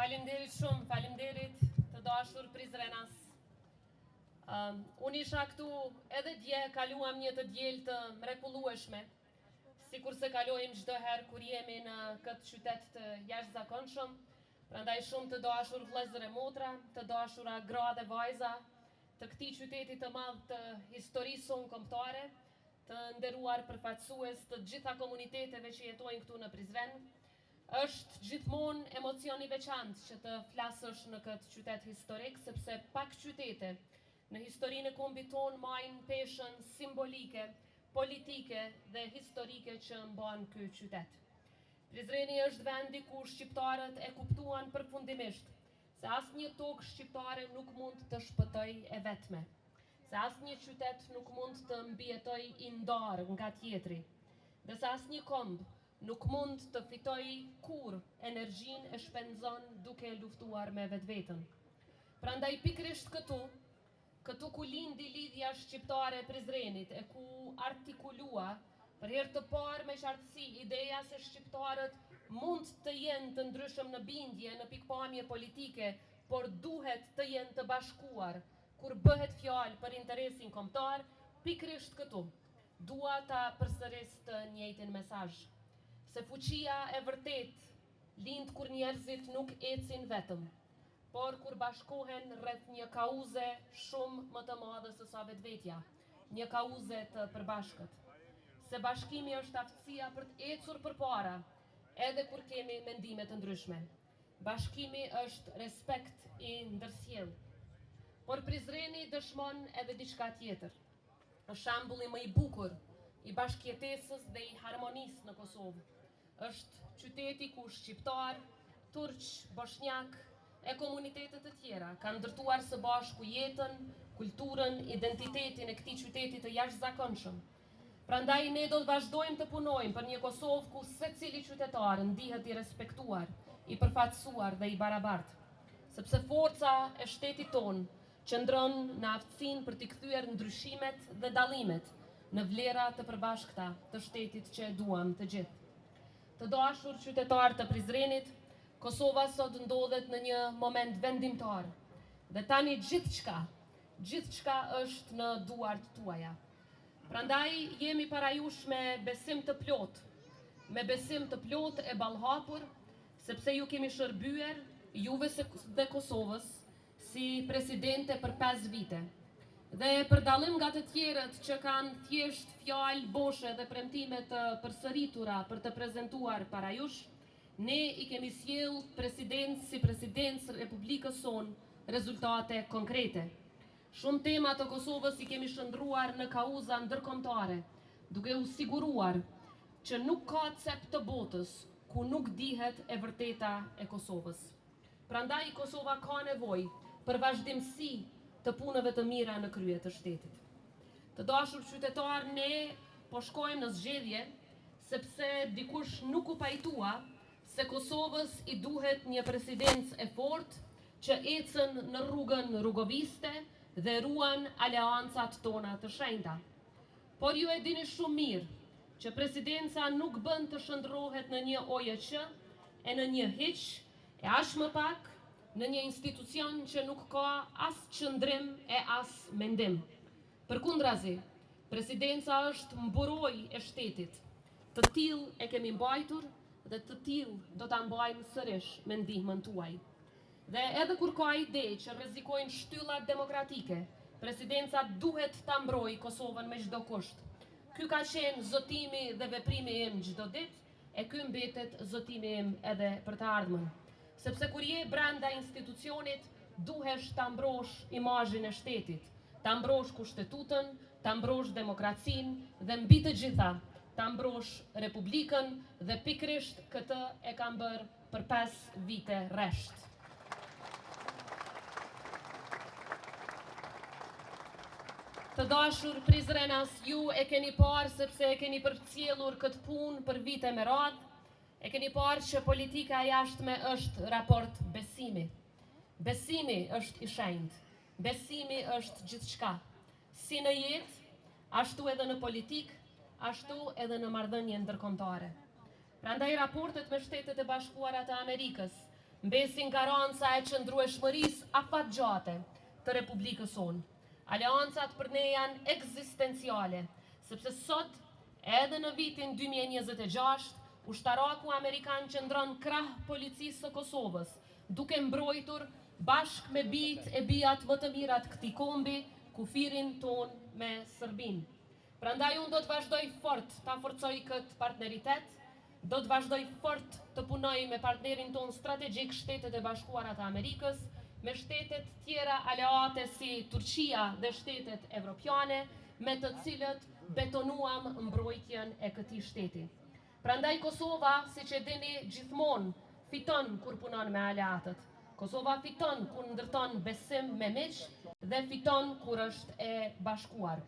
Faleminderit shumë, faleminderit të dashur prizrenas. Unë isha këtu edhe dje, kaluam një të diel të mrekullueshme, sikur se kalojmë çdo herë kur jemi në këtë qytet të jashtëzakonshëm. Prandaj shumë të dashur vëllezër e motra, të dashura gra dhe vajza të këtij qyteti të madh të historisë sonë kombëtare, të nderuar përfaqësues të gjitha komuniteteve që jetojnë këtu në Prizren. Është gjithmonë emocion i veçantë që të flasësh në këtë qytet historik, sepse pak qytete në historinë e kombit tonë majnë peshën simbolike, politike dhe historike që mban ky qytet. Prizreni është vendi ku shqiptarët e kuptuan përfundimisht se asnjë tokë shqiptare nuk mund të shpëtoj e vetme, se asnjë qytet nuk mund të mbijetoj i ndarë nga tjetri, dhe se asnjë komb nuk mund të fitoj kur energjinë e shpenzon duke luftuar me vetveten. Prandaj pikërisht këtu ku lindi lidhja shqiptare e Prizrenit e ku artikulua për herë të parë me qartësi ideja se shqiptarët mund të jenë të ndryshëm në bindje, në pikpamje politike, por duhet të jenë të bashkuar kur bëhet fjalë për interesin kombëtar, pikërisht këtu dua ta përsëris të njëjtin mesazh, se fuqia e vërtet lind kur njerëzit nuk ecin vetëm, por kur bashkohen rreth një kauze shumë më të madhe se sa vetvetja, një kauze të përbashkët. Se bashkimi është aftësia për të ecur përpara, edhe kur kemi mendime të ndryshme. Bashkimi është respekt i ndërsjellë. Por Prizreni dëshmon edhe diçka tjetër. Është shembulli më i bukur i bashkëjetesës dhe i harmonisë në Kosovë. Është qyteti ku shqiptar, turq, bosnjak e komunitetet të tjera kanë ndërtuar së bashku jetën, kulturën, identitetin e këtij qyteti të jashtëzakonshëm. Prandaj ne do të vazhdojmë të punojmë për një Kosovë ku secili qytetar ndihet i respektuar, i përfaqësuar dhe i barabartë, sepse forca e shtetit ton qëndron në aftësinë për t'i kthyer ndryshimet dhe dallimet në vlera të përbashkëta të shtetit që e duam të gjithë. Të dashur qytetar të Prizrenit, Kosova sot ndodhet në një moment vendimtar dhe tani gjithçka është në duart tuaja. Prandaj jemi para jush me besim të plot e ballhapur, sepse ju kemi shërbyer juve dhe Kosovës si presidente për 5 vite. Dhe për dallim nga të tjerët që kanë thjesht fjalë boshe dhe premtime të përsëritura për të prezantuar para jush, ne i kemi sjell si presidencë Republikës sonë rezultate konkrete. Shumë tema të Kosovës i kemi shndruar në kauza ndërkombëtare, duke u siguruar që nuk ka cep të botës ku nuk dihet e vërteta e Kosovës. Prandaj Kosova ka nevojë për vazhdimsi të punëve të mira në krye të shtetit. Të dashur qytetar, ne po shkojmë në zgjedhje sepse dikush nuk u pajtua se Kosovës i duhet një presidencë e fortë që ecën në rrugën rrugoviste dhe ruan aleancat tona të shenjta. Por ju e dini shumë mirë që presidenca nuk bën të shndrohet në një OJQ e në një hiq, e as më pak në një institucion që nuk ka as qëndrim e as mendim. Përkundrazi, presidenca është mburoj e shtetit. Të tillë e kemi mbajtur dhe të tillë do ta mbajmë sërish me ndihmën tuaj. Dhe edhe kur ka ide që rrezikojnë shtyllat demokratike, presidenca duhet ta mbrojë Kosovën me çdo kusht. Ky ka qenë zotimi dhe veprimi im çdo ditë, e ky mbetet zotimi im edhe për të ardhmen. Sepse kur je brenda institucionit, duhesh ta mbrosh imazhin e shtetit, ta mbrosh kushtetutën, ta mbrosh demokracinë dhe mbi të gjitha ta mbrosh Republikën dhe pikërisht këtë e kam bërë për 5 vite rresht. Të dashur Prizrenas, ju e keni parë sepse e keni përcjellur këtë punë për vite me radhë, e keni parë që politika e jashtme është raport besimi. Besimi është i shenjtë, besimi është gjithçka. Si në jetë, ashtu edhe në politikë, ashtu edhe në marrëdhënie ndërkombëtare. Prandaj raportet me Shtetet e Bashkuara të Amerikës mbesin garanca e qëndrueshmërisë afatgjate të Republikës sonë. Aleancat për ne janë ekzistenciale, sepse sot, edhe në vitin 2026, ushtaraku Amerikan qëndron krah policisë së Kosovës, duke mbrojtur bashk me bijtë e bijat më të mirat këtij kombi, kufirin ton me Serbinë. Prandaj unë do të vazhdoj fort ta forcoj këtë partneritet, do të vazhdoj fort të punoj me partnerin ton strategjik, Shtetet e Bashkuara të Amerikës, me shtetet tjera aleate si Turqia dhe shtetet evropiane, me të cilët betonuam mbrojtjen e këtij shteti. Prandaj Kosova, siç e dini gjithmonë, fiton kur punon me aleatët. Kosova fiton kur ndërton besim me miq dhe fiton kur është e bashkuar.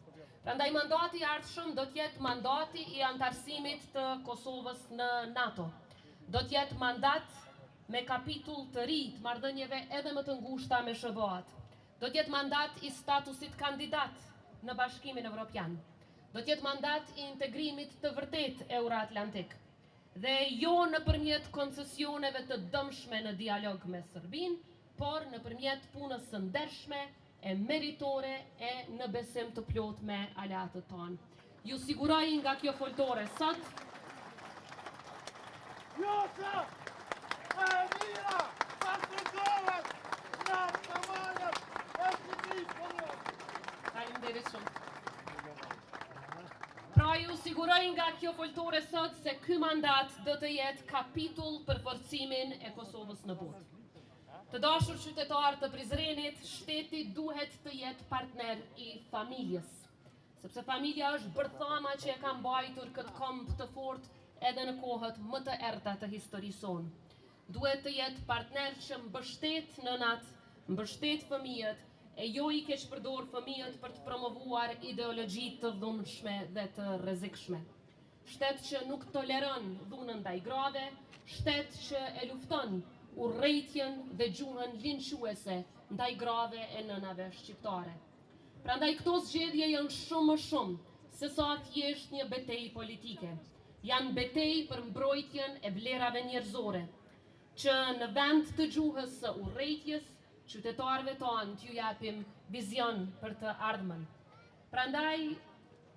Prandaj mandati i ardhshëm do të jetë mandati i antarësimit të Kosovës në NATO. Do të jetë mandat me kapitull të ri të marrëdhënieve edhe më të ngushta me SBA-t. Do të jetë mandat i statusit kandidat në Bashkimin Evropian. Do të jetë mandat i integrimit të vërtet euroatlantik. Dhe jo nëpërmjet koncesioneve të dëmshme në dialog me Serbinë, por nëpërmjet punës së ndershme, e meritore e në besim të plot me aleatët tonë. Ju siguroj nga kjo foltore sot, pra ju siguroj nga kjo foltore sot se ky mandat do të jetë kapitull për forcimin e Kosovës në botë. Të dashur qytetarë të Prizrenit, shteti duhet të jetë partner i familjes, sepse familja është bërthama që e ka mbajtur këtë këmbë të fortë edhe në kohët më të errta të historisë sonë. Duhet të jetë partner që mbështet nënat, mbështet fëmijët, e jo i keqpërdor fëmijët për të promovuar ideologji të dhunshme dhe të rrezikshme. Shtet që nuk toleron dhunën ndaj grave, shtet që e lufton urrejtjen dhe gjuhën linquese ndaj grave e nënave shqiptare. Prandaj këto zgjedhje janë shumë më shumë se sa thjesht një betejë politike. Janë betejë për mbrojtjen e vlerave njerëzore, që në vend të gjuhës së urrejtjes, qytetarëve tonë t'ju japim vizion për të ardhmen. Prandaj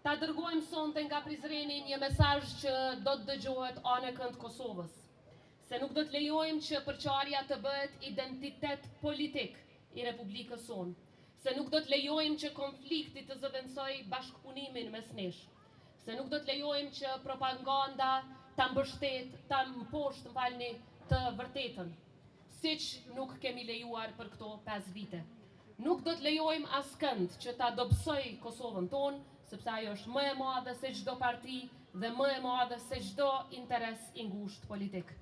ta dërgojmë sonte nga Prizreni një mesazh që do të dëgjohet anëkënd Kosovës, se nuk do të lejojmë që përçarja të bëhet identitet politik i Republikës sonë, se nuk do të lejojmë që konflikti të zëvendësoj bashkëpunimin mes nesh, se nuk do të lejojmë që propaganda ta mbështet, ta mposht të vërtetën, siç nuk kemi lejuar për këto 5 vite. Nuk do të lejojmë askënd që ta dobësoj Kosovën tonë, sepse ajo është më e madhe se çdo parti dhe më e madhe se çdo interes i ngushtë politik.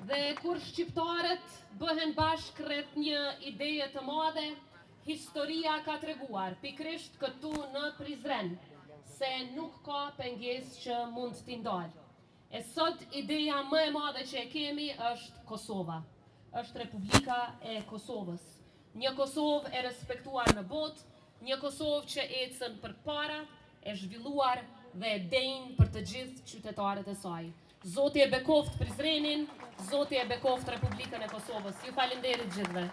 Dhe kur shqiptarët bëhen bashkë rreth një ideje të madhe, historia ka treguar pikërisht këtu në Prizren se nuk ka pengesë që mund t'i ndalë. E sot ideja më e madhe që e kemi është Kosova. Është Republika e Kosovës. Një Kosovë e respektuar në botë, një Kosovë që ecën përpara, e zhvilluar dhe e denjë për të gjithë qytetarët e saj. Zoti e bekoft Prizrenin, Zoti e bekoft Republikën e Kosovës. Ju falenderit gjithëve.